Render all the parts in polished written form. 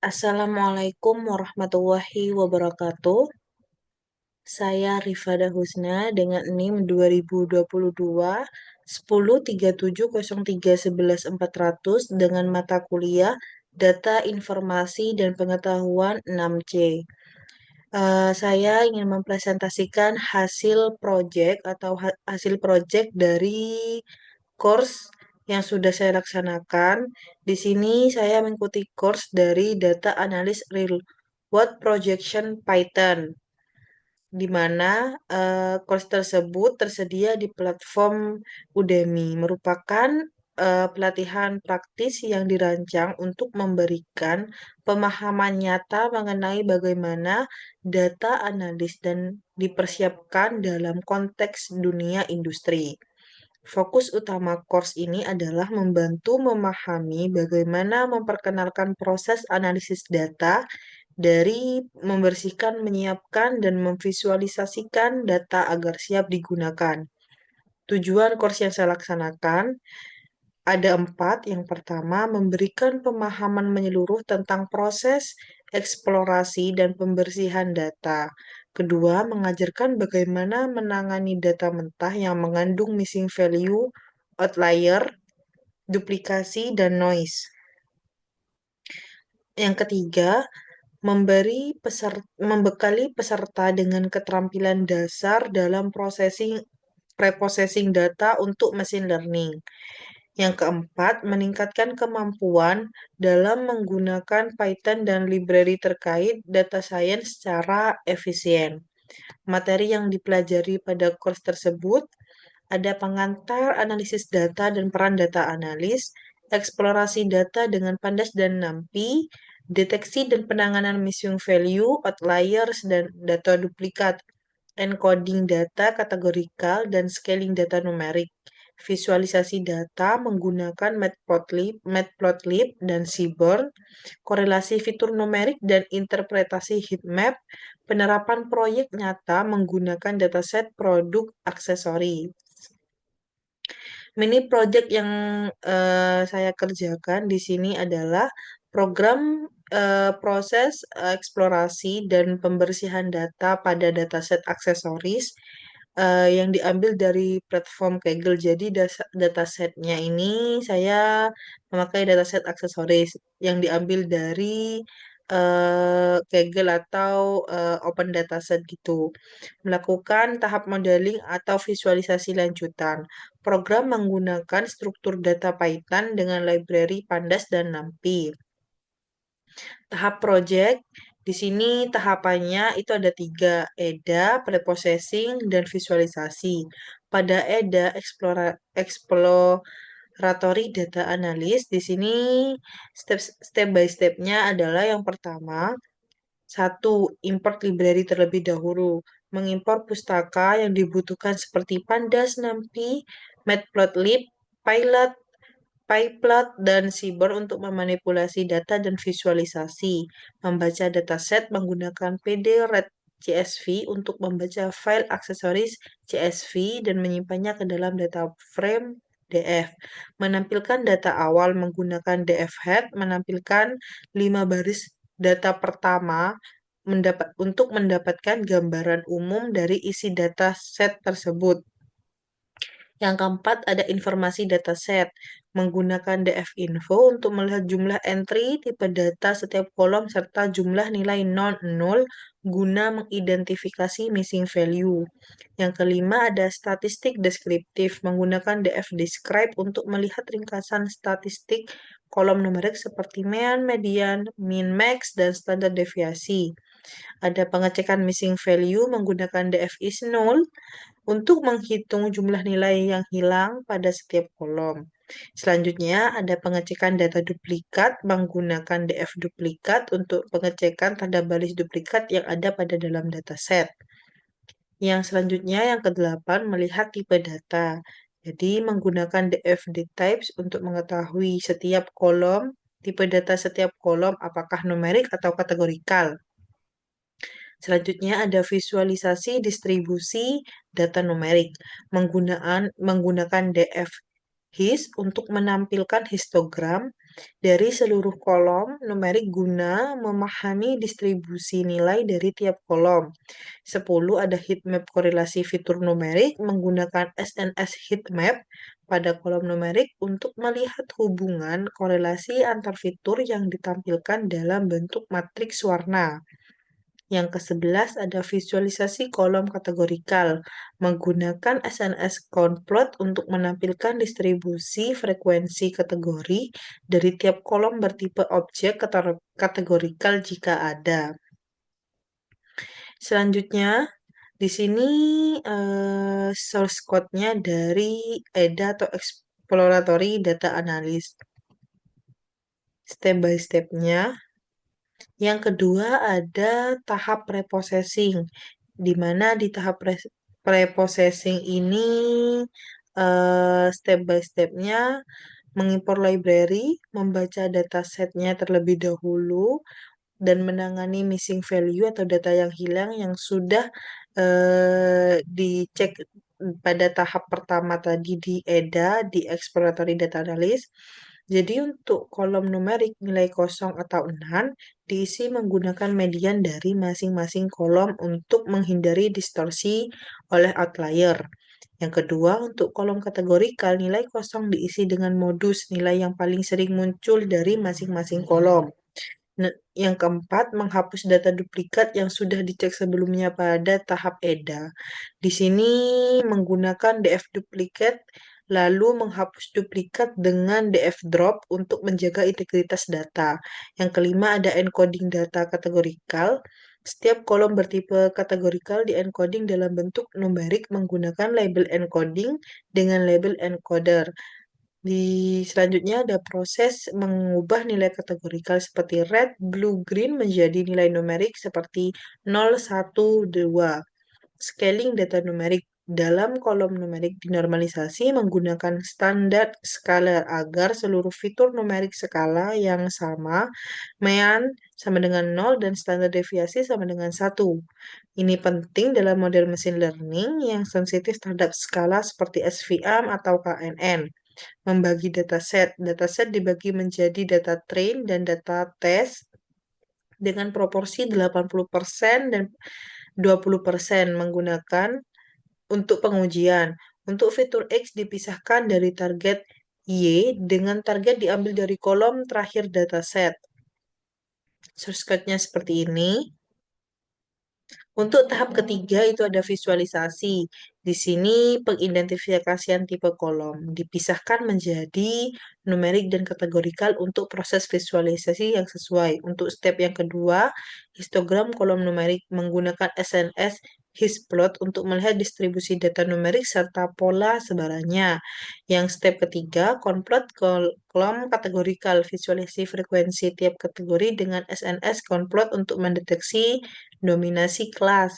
Assalamualaikum warahmatullahi wabarakatuh. Saya Rifada Husna dengan NIM 2022 103703111400 dengan mata kuliah Data Informasi dan Pengetahuan 6C. Saya ingin mempresentasikan hasil proyek atau hasil proyek dari course yang sudah saya laksanakan. Di sini saya mengikuti course dari Data Analyst Real World Projection Python, di mana course tersebut tersedia di platform Udemy, merupakan pelatihan praktis yang dirancang untuk memberikan pemahaman nyata mengenai bagaimana data analis dan dipersiapkan dalam konteks dunia industri. Fokus utama course ini adalah membantu memahami bagaimana memperkenalkan proses analisis data dari membersihkan, menyiapkan, dan memvisualisasikan data agar siap digunakan. Tujuan course yang saya laksanakan ada 4. Yang pertama, memberikan pemahaman menyeluruh tentang proses eksplorasi dan pembersihan data. Kedua, mengajarkan bagaimana menangani data mentah yang mengandung missing value, outlier, duplikasi, dan noise. Yang ketiga, membekali peserta dengan keterampilan dasar dalam preprocessing data untuk machine learning. Yang keempat, meningkatkan kemampuan dalam menggunakan Python dan library terkait data science secara efisien. Materi yang dipelajari pada course tersebut ada pengantar analisis data dan peran data analis, eksplorasi data dengan pandas dan NumPy, deteksi dan penanganan missing value, outliers, dan data duplikat, encoding data kategorikal, dan scaling data numerik. Visualisasi data menggunakan Matplotlib dan Seaborn, korelasi fitur numerik dan interpretasi heatmap, penerapan proyek nyata menggunakan dataset produk aksesori. Mini project yang saya kerjakan di sini adalah program proses eksplorasi dan pembersihan data pada dataset aksesoris yang diambil dari platform Kaggle. Jadi datasetnya ini saya memakai dataset aksesoris yang diambil dari Kaggle atau Open Dataset gitu. Melakukan tahap modeling atau visualisasi lanjutan. Program menggunakan struktur data Python dengan library Pandas dan NumPy. Tahap project, di sini tahapannya itu ada 3, EDA, preprocessing, dan visualisasi. Pada EDA, exploratory data analysis, di sini step by stepnya adalah yang pertama, 1. Import library terlebih dahulu. Mengimpor pustaka yang dibutuhkan seperti Pandas, NumPy, Matplotlib, Pilot, PyPlot, dan Seaborn untuk memanipulasi data dan visualisasi. Membaca dataset menggunakan PD-RED CSV untuk membaca file aksesoris CSV dan menyimpannya ke dalam data frame DF. Menampilkan data awal menggunakan DF-head, menampilkan 5 baris data pertama untuk mendapatkan gambaran umum dari isi data set tersebut. Yang keempat, ada informasi dataset. Menggunakan df-info untuk melihat jumlah entry, tipe data setiap kolom, serta jumlah nilai non-nol guna mengidentifikasi missing value. Yang kelima, ada statistik deskriptif. Menggunakan df-describe untuk melihat ringkasan statistik kolom numerik seperti mean, median, min, max, dan standar deviasi. Ada pengecekan missing value menggunakan df is null untuk menghitung jumlah nilai yang hilang pada setiap kolom. Selanjutnya, ada pengecekan data duplikat menggunakan df duplikat untuk pengecekan tanda baris duplikat yang ada pada dalam dataset. Yang selanjutnya, yang kedelapan, melihat tipe data. Jadi, menggunakan df dtypes untuk mengetahui setiap kolom, tipe data setiap kolom apakah numerik atau kategorikal. Selanjutnya ada visualisasi distribusi data numerik menggunakan DF HIS untuk menampilkan histogram dari seluruh kolom numerik guna memahami distribusi nilai dari tiap kolom. 10 ada heatmap korelasi fitur numerik menggunakan SNS heatmap pada kolom numerik untuk melihat hubungan korelasi antar fitur yang ditampilkan dalam bentuk matriks warna. Yang ke-11 ada visualisasi kolom kategorikal menggunakan SNS Conplot untuk menampilkan distribusi frekuensi kategori dari tiap kolom bertipe objek kategorikal jika ada. Selanjutnya, di sini source code-nya dari EDA atau Exploratory Data Analysis. Step by step-nya. Yang kedua ada tahap preprocessing, di mana di tahap preprocessing ini step by step-nya mengimpor library, membaca datasetnya terlebih dahulu, dan menangani missing value atau data yang hilang yang sudah dicek pada tahap pertama tadi di EDA, di Exploratory Data Analysis. Jadi untuk kolom numerik nilai kosong atau NaN diisi menggunakan median dari masing-masing kolom untuk menghindari distorsi oleh outlier. Yang kedua, untuk kolom kategorikal, nilai kosong diisi dengan modus nilai yang paling sering muncul dari masing-masing kolom. Yang keempat, menghapus data duplikat yang sudah dicek sebelumnya pada tahap EDA. Di sini menggunakan DF duplicate, lalu menghapus duplikat dengan DF drop untuk menjaga integritas data. Yang kelima, ada encoding data kategorikal. Setiap kolom bertipe kategorikal di-encoding dalam bentuk numerik menggunakan label encoding dengan label encoder. Selanjutnya ada proses mengubah nilai kategorikal seperti red, blue, green menjadi nilai numerik seperti 0, 1, 2. Scaling data numerik dalam kolom numerik dinormalisasi menggunakan standar scalar agar seluruh fitur numerik skala yang sama, mean sama dengan 0 dan standar deviasi sama dengan 1. Ini penting dalam model machine learning yang sensitif terhadap skala seperti SVM atau KNN. Membagi dataset. Dataset dibagi menjadi data train dan data test dengan proporsi 80% dan 20% menggunakan untuk pengujian. Untuk fitur X dipisahkan dari target Y dengan target diambil dari kolom terakhir dataset. Source code-nya seperti ini. Untuk tahap ketiga itu ada visualisasi. Di sini pengidentifikasian tipe kolom dipisahkan menjadi numerik dan kategorikal untuk proses visualisasi yang sesuai. Untuk step yang kedua, histogram kolom numerik menggunakan SNS hisplot untuk melihat distribusi data numerik serta pola sebarannya. Yang step ketiga, konplot kolom kategorikal visualisasi frekuensi tiap kategori dengan SNS konplot untuk mendeteksi dominasi kelas.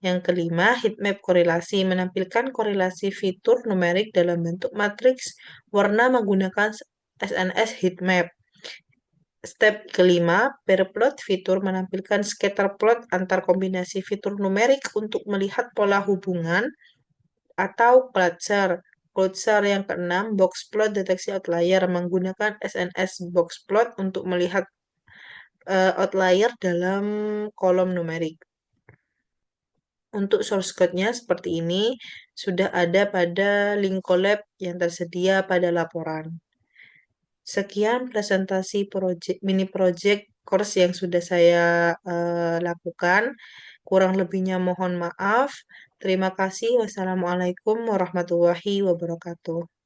Yang kelima, heatmap korelasi menampilkan korelasi fitur numerik dalam bentuk matriks warna menggunakan SNS heatmap. Step kelima, pairplot fitur menampilkan scatter plot antar kombinasi fitur numerik untuk melihat pola hubungan atau cluster. Cluster yang keenam, boxplot deteksi outlier menggunakan SNS boxplot untuk melihat outlier dalam kolom numerik. Untuk source code-nya seperti ini, sudah ada pada link collab yang tersedia pada laporan. Sekian presentasi mini project course yang sudah saya lakukan. Kurang lebihnya mohon maaf. Terima kasih. Wassalamualaikum warahmatullahi wabarakatuh.